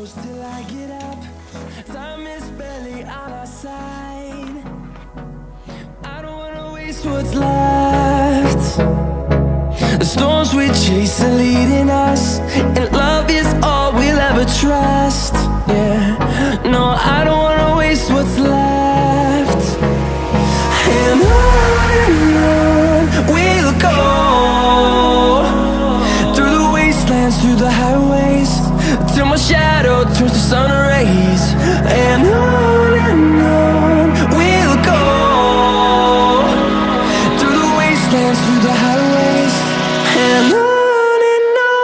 close till I get up. Time is barely on our side. I don't wanna waste what's left. The storms we chase are leading us, and love is all we'll ever trust. Yeah, no, I don't wanna waste what's left. And on we'll go, through the wastelands, through the highways, till my shadow turns to sun rays. And on we'll go, through the wastelands, through the highways, and on we'll go.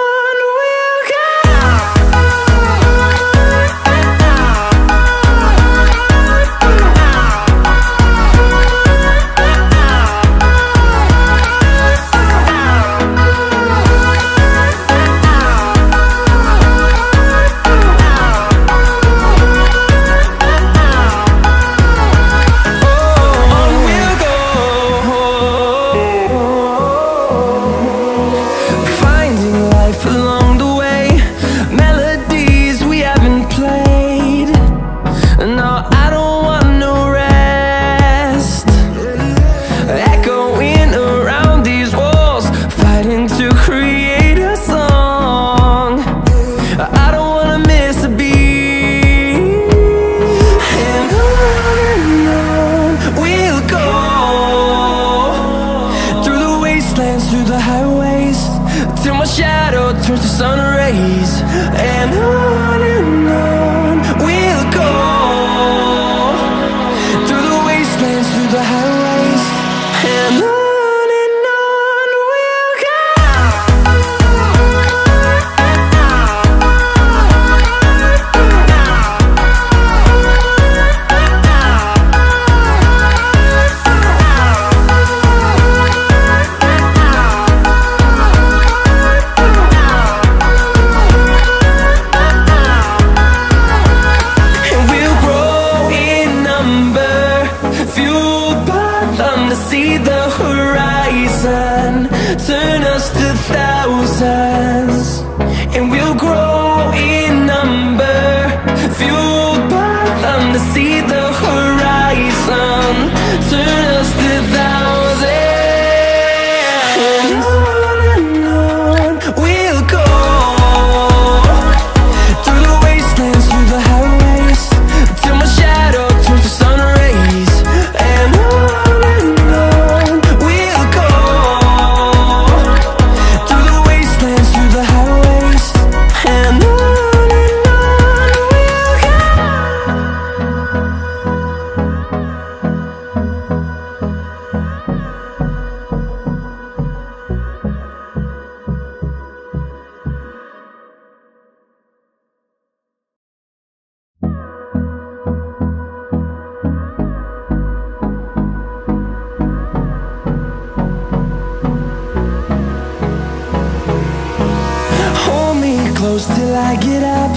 Till I get up,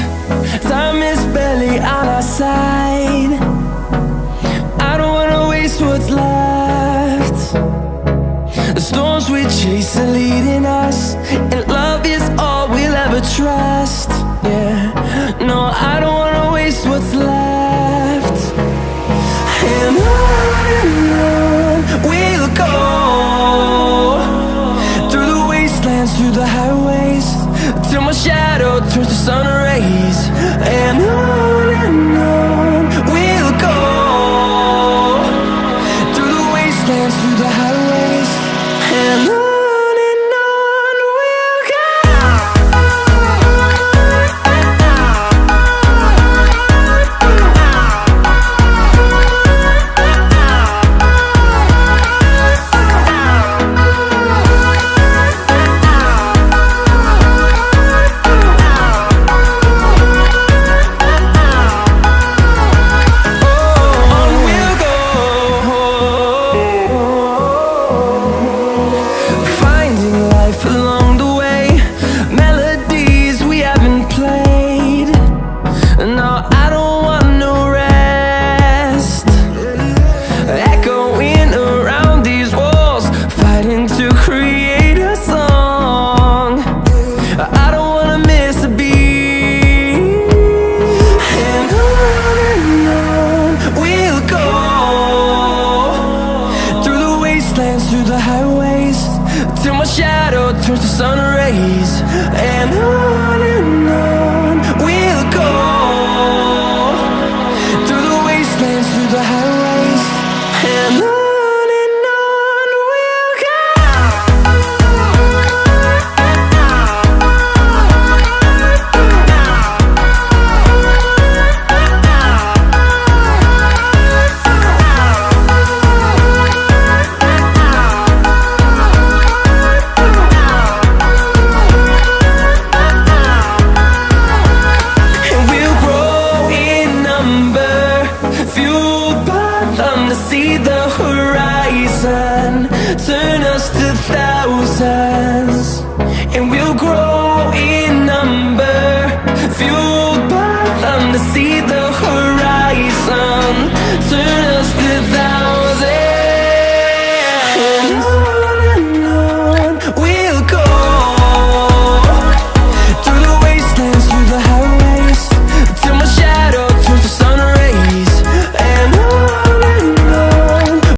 time is barely on our side. I don't wanna waste what's left. The storms we chase are leading us, and love is all we'll ever trust. Yeah, no, I don't wanna waste what's left. And on we'll go, through the wastelands, through the highways, till my shadow turns to sun rays. And on we'll go, through the wastelands, through the highways, and on we'll go. fueled by them to see the horizon, turn us to thousands.